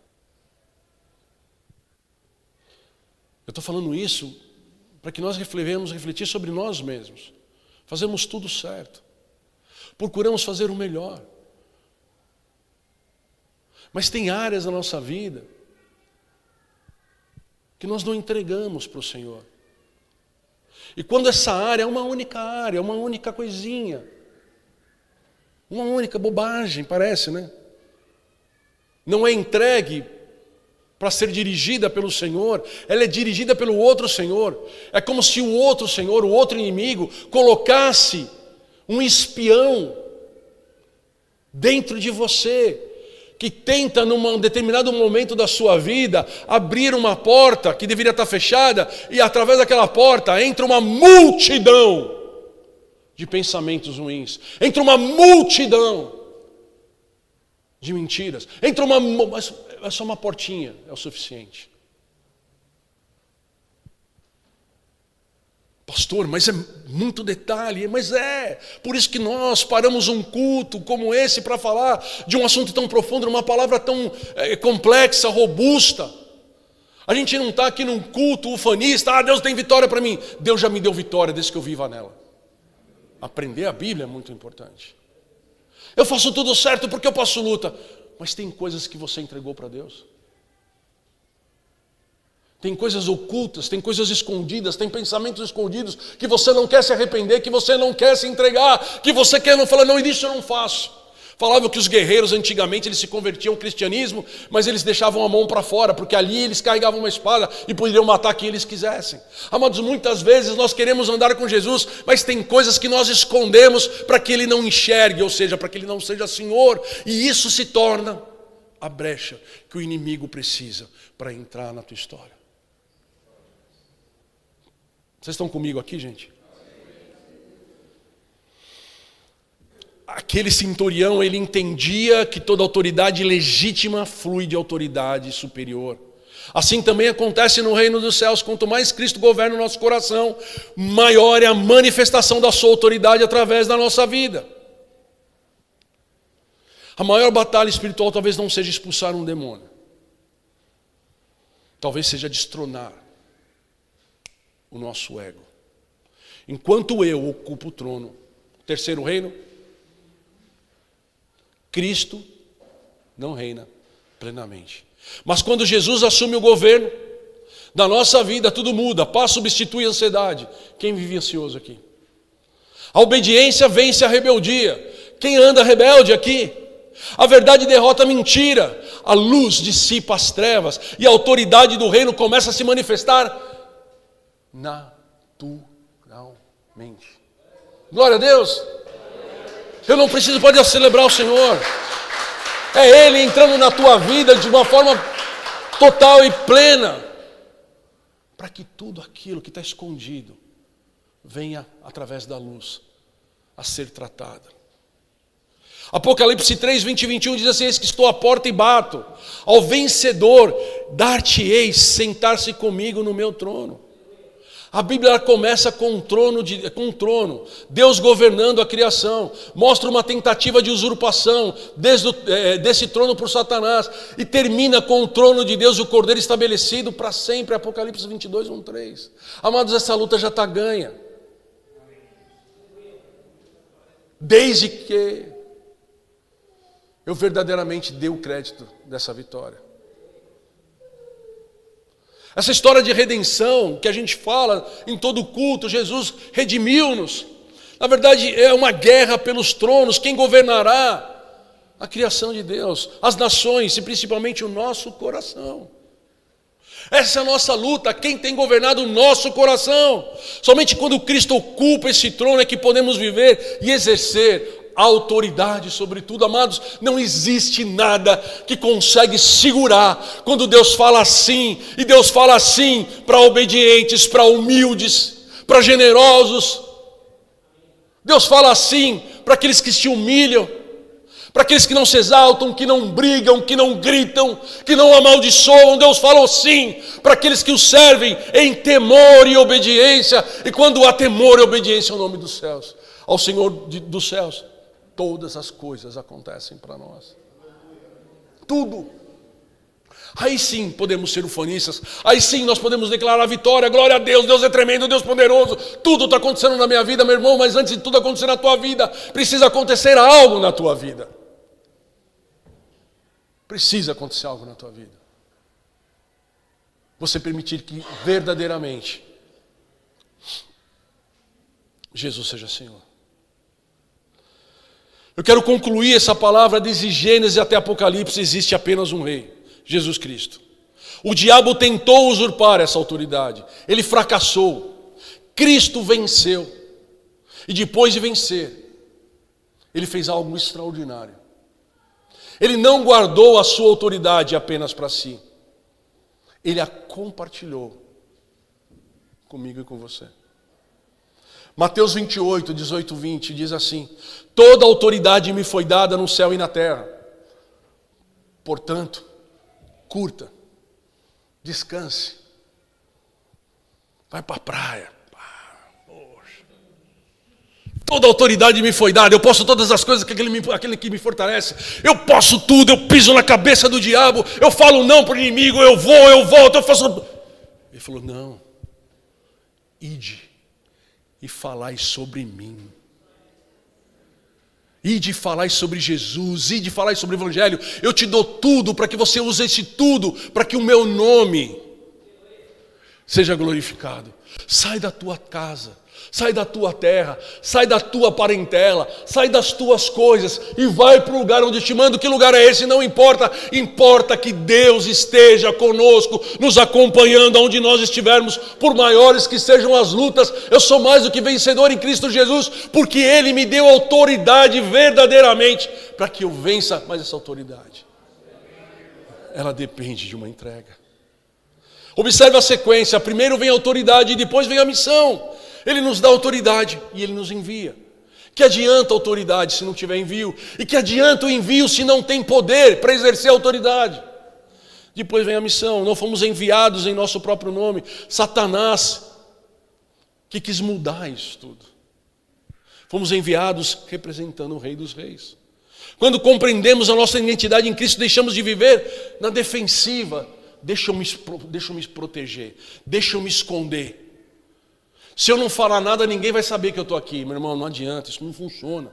Eu estou falando isso para que nós venhamos refletir sobre nós mesmos. Fazemos tudo certo. Procuramos fazer o melhor. Mas tem áreas da nossa vida que nós não entregamos para o Senhor. E quando essa área é uma única coisinha, uma única bobagem, parece, né? Não é entregue para ser dirigida pelo Senhor, ela é dirigida pelo outro Senhor. É como se o outro Senhor, o outro inimigo, colocasse um espião dentro de você, que tenta, num determinado momento da sua vida, abrir uma porta que deveria estar fechada, e através daquela porta entra uma multidão de pensamentos ruins, entra uma multidão de mentiras, mas é só uma portinha, é o suficiente. Pastor, mas é muito detalhe, mas é. Por isso que nós paramos um culto como esse para falar de um assunto tão profundo, uma palavra tão complexa, robusta. A gente não está aqui num culto ufanista, Deus tem vitória para mim. Deus já me deu vitória desde que eu viva nela. Aprender a Bíblia é muito importante. Eu faço tudo certo porque eu passo luta. Mas tem coisas que você entregou para Deus. Tem coisas ocultas, tem coisas escondidas, tem pensamentos escondidos que você não quer se arrepender, que você não quer se entregar, que você quer não falar, não, isso eu não faço. Falavam que os guerreiros antigamente eles se convertiam ao cristianismo, mas eles deixavam a mão para fora, porque ali eles carregavam uma espada e poderiam matar quem eles quisessem. Amados, muitas vezes nós queremos andar com Jesus, mas tem coisas que nós escondemos para que Ele não enxergue, ou seja, para que Ele não seja Senhor, e isso se torna a brecha que o inimigo precisa para entrar na tua história. Vocês estão comigo aqui, gente? Aquele centurião, ele entendia que toda autoridade legítima flui de autoridade superior. Assim também acontece no reino dos céus. Quanto mais Cristo governa o nosso coração, maior é a manifestação da sua autoridade através da nossa vida. A maior batalha espiritual talvez não seja expulsar um demônio. Talvez seja destronar o nosso ego. Enquanto eu ocupo o trono, terceiro reino, Cristo não reina plenamente. Mas quando Jesus assume o governo da nossa vida, tudo muda. Paz substitui a ansiedade. Quem vive ansioso aqui? A obediência vence a rebeldia. Quem anda rebelde aqui? A verdade derrota a mentira. A luz dissipa as trevas. E a autoridade do reino começa a se manifestar naturalmente. Glória a Deus. Eu não preciso poder celebrar o Senhor. É Ele entrando na tua vida de uma forma total e plena, para que tudo aquilo que está escondido venha através da luz a ser tratado. Apocalipse 3, 20 e 21 diz assim: eis que estou à porta e bato. Ao vencedor dar-te-eis sentar-se comigo no meu trono. A Bíblia começa com um trono, Deus governando a criação, mostra uma tentativa de usurpação desse trono por Satanás, e termina com o trono de Deus, o Cordeiro estabelecido para sempre, Apocalipse 22, 1, 3. Amados, essa luta já está ganha, desde que eu verdadeiramente dei o crédito dessa vitória. Essa história de redenção que a gente fala em todo culto, Jesus redimiu-nos. Na verdade, é uma guerra pelos tronos. Quem governará? A criação de Deus, as nações e principalmente o nosso coração. Essa é a nossa luta. Quem tem governado o nosso coração? Somente quando Cristo ocupa esse trono é que podemos viver e exercer autoridade sobre tudo. Amados, não existe nada que consegue segurar quando Deus fala assim, e Deus fala assim para obedientes, para humildes, para generosos. Deus fala assim para aqueles que se humilham, para aqueles que não se exaltam, que não brigam, que não gritam, que não amaldiçoam. Deus fala assim para aqueles que o servem em temor e obediência. E quando há temor e obediência ao nome dos céus, ao Senhor dos céus, todas as coisas acontecem para nós. Tudo. Aí sim podemos ser ufanistas. Aí sim nós podemos declarar a vitória. Glória a Deus, Deus é tremendo, Deus poderoso. Tudo está acontecendo na minha vida, meu irmão. Mas antes de tudo acontecer na tua vida, precisa acontecer algo na tua vida. Precisa acontecer algo na tua vida. Você permitir que verdadeiramente Jesus seja Senhor. Eu quero concluir essa palavra desde Gênesis até Apocalipse. Existe apenas um rei, Jesus Cristo. O diabo tentou usurpar essa autoridade. Ele fracassou. Cristo venceu. E depois de vencer, ele fez algo extraordinário. Ele não guardou a sua autoridade apenas para si. Ele a compartilhou comigo e com você. Mateus 28, 18, 20 diz assim: toda autoridade me foi dada no céu e na terra. Portanto, curta, descanse, vai para a praia. Toda autoridade me foi dada, eu posso todas as coisas que aquele que me fortalece. Eu posso tudo, eu piso na cabeça do diabo, eu falo não para o inimigo, eu vou, eu volto, eu faço... Ele falou, não, ide e falai sobre mim. Ide e falai sobre Jesus, ide e falai sobre o Evangelho. Eu te dou tudo para que você use esse tudo, para que o meu nome seja glorificado. Sai da tua casa, sai da tua terra, sai da tua parentela, sai das tuas coisas e vai para o lugar onde eu te mando. Que lugar é esse? Não importa, importa que Deus esteja conosco, nos acompanhando aonde nós estivermos, por maiores que sejam as lutas. Eu sou mais do que vencedor em Cristo Jesus, porque Ele me deu autoridade verdadeiramente para que eu vença. Mas essa autoridade, ela depende de uma entrega. Observe a sequência: primeiro vem a autoridade e depois vem a missão. Ele nos dá autoridade e Ele nos envia. Que adianta a autoridade se não tiver envio? E que adianta o envio se não tem poder para exercer a autoridade? Depois vem a missão. Não fomos enviados em nosso próprio nome. Satanás, que quis mudar isso tudo. Fomos enviados representando o Rei dos Reis. Quando compreendemos a nossa identidade em Cristo, deixamos de viver na defensiva. Deixa eu me proteger, deixa eu me esconder. Se eu não falar nada, ninguém vai saber que eu estou aqui. Meu irmão, não adianta, isso não funciona.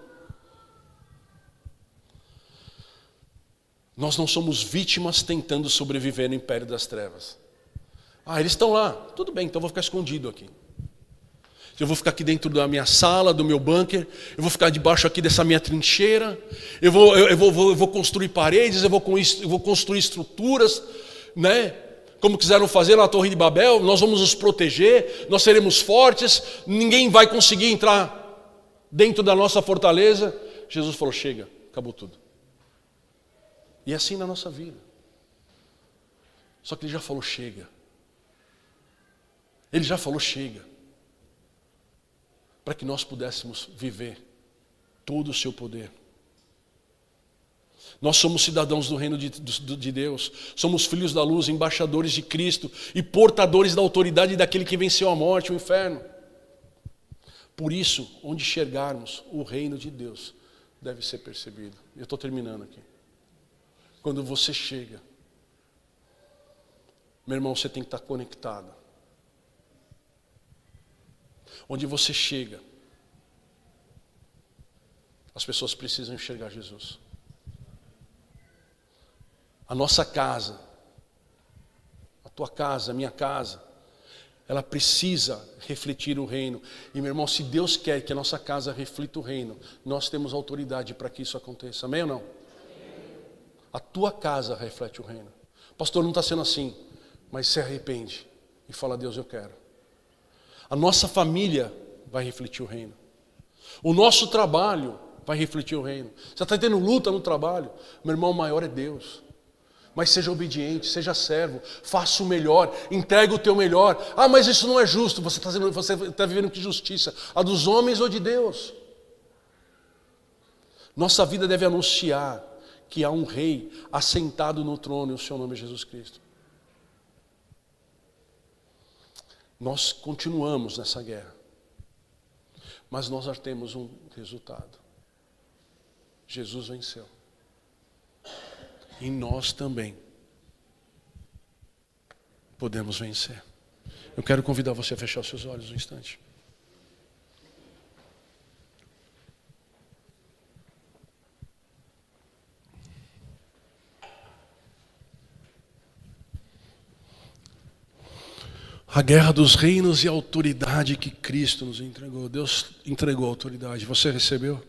Nós não somos vítimas tentando sobreviver no império das trevas. Eles estão lá, tudo bem, então eu vou ficar escondido aqui. Eu vou ficar aqui dentro da minha sala, do meu bunker, eu vou ficar debaixo aqui dessa minha trincheira, eu vou construir paredes, eu vou construir estruturas, né? Como quiseram fazer na Torre de Babel. Nós vamos nos proteger, nós seremos fortes, ninguém vai conseguir entrar dentro da nossa fortaleza. Jesus falou, chega, acabou tudo. E é assim na nossa vida. Só que Ele já falou, chega. Ele já falou, chega. Para que nós pudéssemos viver todo o seu poder. Nós somos cidadãos do reino de Deus, somos filhos da luz, embaixadores de Cristo e portadores da autoridade daquele que venceu a morte, o inferno. Por isso, onde enxergarmos, o reino de Deus deve ser percebido. Eu estou terminando aqui. Quando você chega, meu irmão, você tem que estar conectado. Onde você chega, as pessoas precisam enxergar Jesus. A nossa casa, a tua casa, a minha casa, ela precisa refletir o reino. E, meu irmão, se Deus quer que a nossa casa reflita o reino, nós temos autoridade para que isso aconteça. Amém ou não? A tua casa reflete o reino. Pastor, não está sendo assim, mas se arrepende e fala, Deus, eu quero. A nossa família vai refletir o reino. O nosso trabalho vai refletir o reino. Você está tendo luta no trabalho? Meu irmão, o maior é Deus. Mas seja obediente, seja servo, faça o melhor, entregue o teu melhor. Mas isso não é justo. Você está vivendo que justiça? A dos homens ou de Deus? Nossa vida deve anunciar que há um rei assentado no trono e o seu nome é Jesus Cristo. Nós continuamos nessa guerra, mas nós já temos um resultado. Jesus venceu. E nós também podemos vencer. Eu quero convidar você a fechar os seus olhos um instante. A guerra dos reinos e a autoridade que Cristo nos entregou. Deus entregou a autoridade. Você recebeu?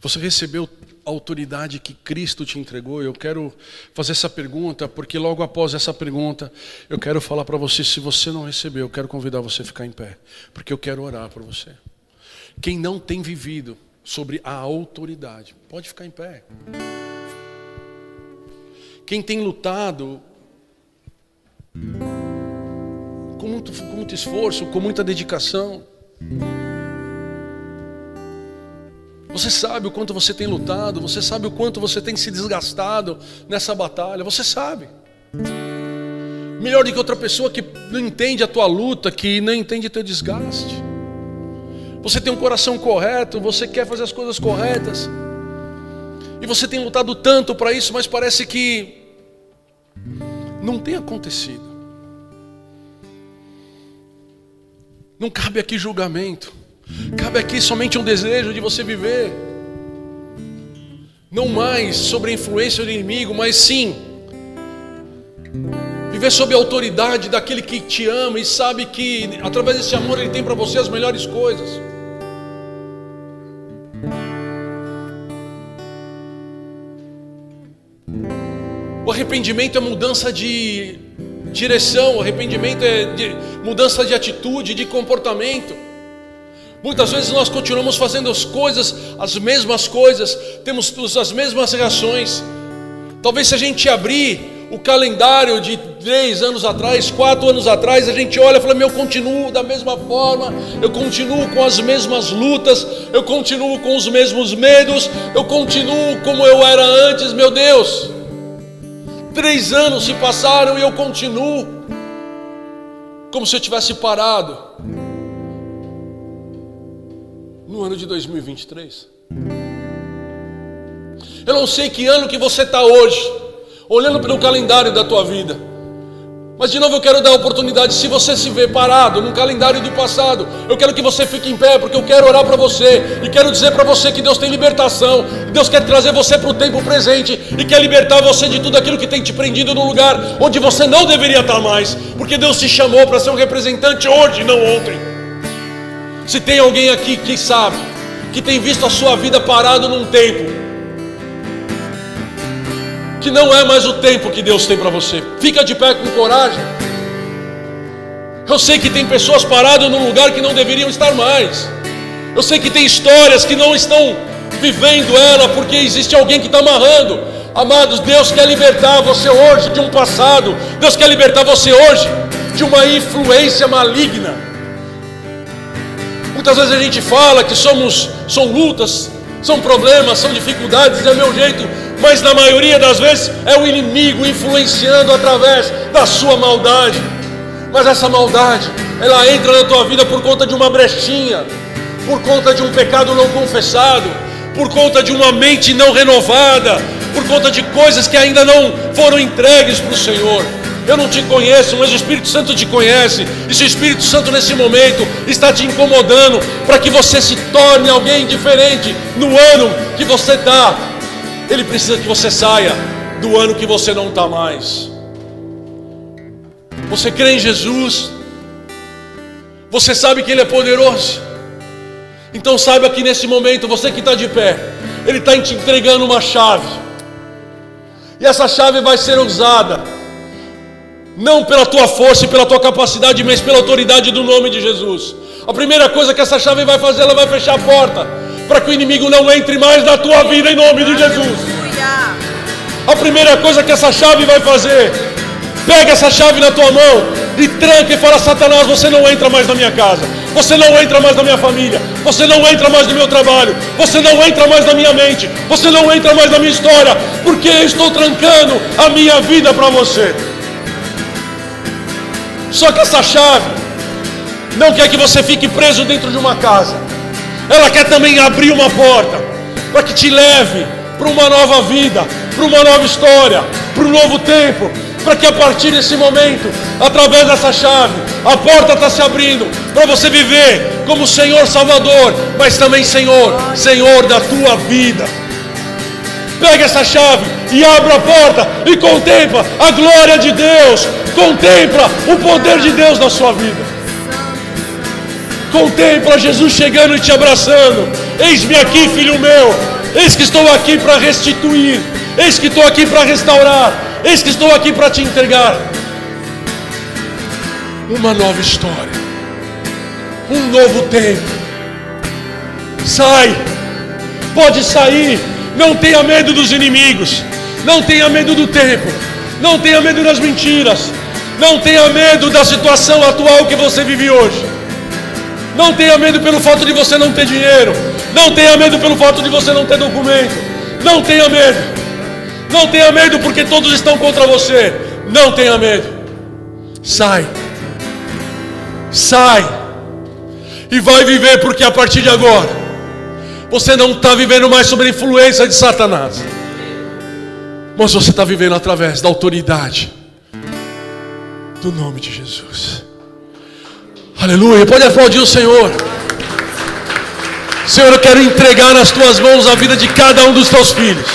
Você recebeu a autoridade que Cristo te entregou? Eu quero fazer essa pergunta, porque logo após essa pergunta, eu quero falar para você, se você não recebeu, eu quero convidar você a ficar em pé, porque eu quero orar por você. Quem não tem vivido sobre a autoridade, pode ficar em pé. Quem tem lutado com muito esforço, com muita dedicação, você sabe o quanto você tem lutado, você sabe o quanto você tem se desgastado nessa batalha, você sabe. Melhor do que outra pessoa que não entende a tua luta, que não entende o teu desgaste. Você tem um coração correto, você quer fazer as coisas corretas. E você tem lutado tanto para isso, mas parece que não tem acontecido. Não cabe aqui julgamento. Cabe aqui somente um desejo de você viver. Não mais sobre a influência do inimigo, mas sim viver sob a autoridade daquele que te ama e sabe que através desse amor ele tem para você as melhores coisas. O arrependimento é mudança de direção, o arrependimento é mudança de atitude, de comportamento. Muitas vezes nós continuamos fazendo as mesmas coisas, temos as mesmas reações. Talvez se a gente abrir o calendário de 3 anos atrás, 4 anos atrás, a gente olha e fala, eu continuo da mesma forma, eu continuo com as mesmas lutas, eu continuo com os mesmos medos, eu continuo como eu era antes, meu Deus. 3 anos se passaram e eu continuo como se eu tivesse parado no ano de 2023. Eu não sei que ano que você está hoje, olhando pelo calendário da tua vida. Mas de novo eu quero dar a oportunidade, se você se vê parado no calendário do passado, eu quero que você fique em pé, porque eu quero orar para você. E quero dizer para você que Deus tem libertação. Deus quer trazer você para o tempo presente e quer libertar você de tudo aquilo que tem te prendido no lugar onde você não deveria estar mais. Porque Deus te chamou para ser um representante hoje, não ontem. Se tem alguém aqui que sabe, que tem visto a sua vida parado num tempo que não é mais o tempo que Deus tem para você, fica de pé com coragem. Eu sei que tem pessoas paradas num lugar que não deveriam estar mais. Eu sei que tem histórias que não estão vivendo ela porque existe alguém que está amarrando. Amados, Deus quer libertar você hoje de um passado. Deus quer libertar você hoje de uma influência maligna. Muitas vezes a gente fala que são lutas, são problemas, são dificuldades, é o meu jeito. Mas na maioria das vezes é o inimigo influenciando através da sua maldade. Mas essa maldade, ela entra na tua vida por conta de uma brechinha, por conta de um pecado não confessado, por conta de uma mente não renovada, por conta de coisas que ainda não foram entregues para o Senhor. Eu não te conheço, mas o Espírito Santo te conhece. E se o Espírito Santo nesse momento está te incomodando para que você se torne alguém diferente no ano que você está, Ele precisa que você saia do ano que você não está mais. Você crê em Jesus? Você sabe que Ele é poderoso? Então saiba que nesse momento, você que está de pé, Ele está te entregando uma chave. E essa chave vai ser usada não pela tua força e pela tua capacidade, mas pela autoridade do nome de Jesus. A primeira coisa que essa chave vai fazer, ela vai fechar a porta para que o inimigo não entre mais na tua vida em nome de Jesus. A primeira coisa que essa chave vai fazer, pega essa chave na tua mão e tranca e fala, Satanás, você não entra mais na minha casa, você não entra mais na minha família, você não entra mais no meu trabalho, você não entra mais na minha mente, você não entra mais na minha história, porque eu estou trancando a minha vida para você. Só que essa chave não quer que você fique preso dentro de uma casa. Ela quer também abrir uma porta para que te leve para uma nova vida, para uma nova história, para um novo tempo, para que a partir desse momento, através dessa chave, a porta está se abrindo para você viver como Senhor Salvador, mas também Senhor da tua vida. Pega essa chave e abre a porta e contempla a glória de Deus. Contempla o poder de Deus na sua vida. Contempla Jesus chegando e te abraçando. Eis-me aqui, filho meu. Eis que estou aqui para restituir. Eis que estou aqui para restaurar. Eis que estou aqui para te entregar uma nova história, um novo tempo. Sai, pode sair. Não tenha medo dos inimigos. Não tenha medo do tempo. Não tenha medo das mentiras. Não tenha medo da situação atual que você vive hoje. Não tenha medo pelo fato de você não ter dinheiro. Não tenha medo pelo fato de você não ter documento. Não tenha medo. Não tenha medo porque todos estão contra você. Não tenha medo. Sai. Sai. E vai viver, porque a partir de agora você não está vivendo mais sob a influência de Satanás, mas você está vivendo através da autoridade do nome de Jesus. Aleluia, pode aplaudir o Senhor. Senhor, eu quero entregar nas tuas mãos a vida de cada um dos teus filhos,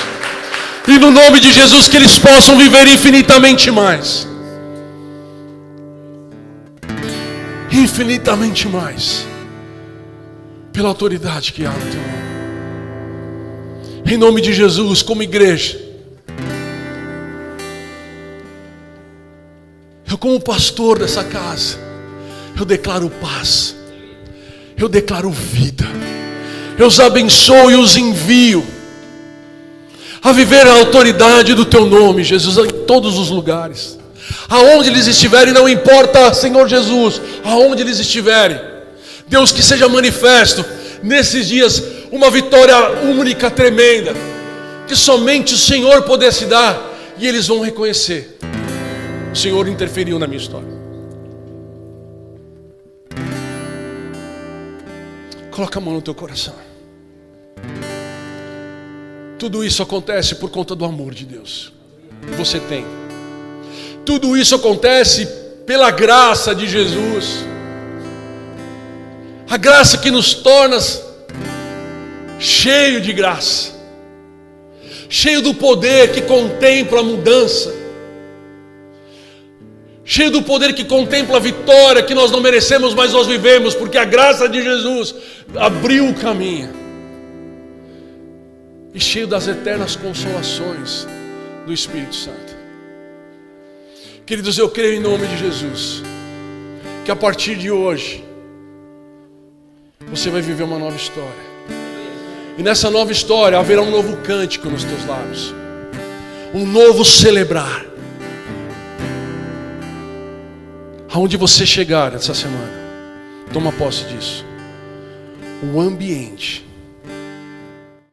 e no nome de Jesus que eles possam viver infinitamente mais. Infinitamente mais, pela autoridade que há no teu nome. Em nome de Jesus, como igreja, eu como pastor dessa casa, eu declaro paz, eu declaro vida, eu os abençoo e os envio a viver a autoridade do teu nome, Jesus, em todos os lugares, aonde eles estiverem, não importa, Senhor Jesus, aonde eles estiverem, Deus, que seja manifesto nesses dias uma vitória única, tremenda, que somente o Senhor pudesse dar, e eles vão reconhecer: o Senhor interferiu na minha história. Coloca a mão no teu coração. Tudo isso acontece por conta do amor de Deus que você tem. Tudo isso acontece pela graça de Jesus. A graça que nos torna cheio de graça, cheio do poder que contempla a mudança, cheio do poder que contempla a vitória que nós não merecemos, mas nós vivemos, porque a graça de Jesus abriu o caminho, e cheio das eternas consolações do Espírito Santo. Queridos, eu creio em nome de Jesus que a partir de hoje você vai viver uma nova história. E nessa nova história haverá um novo cântico nos teus lábios, um novo celebrar. Aonde você chegar essa semana, toma posse disso. O ambiente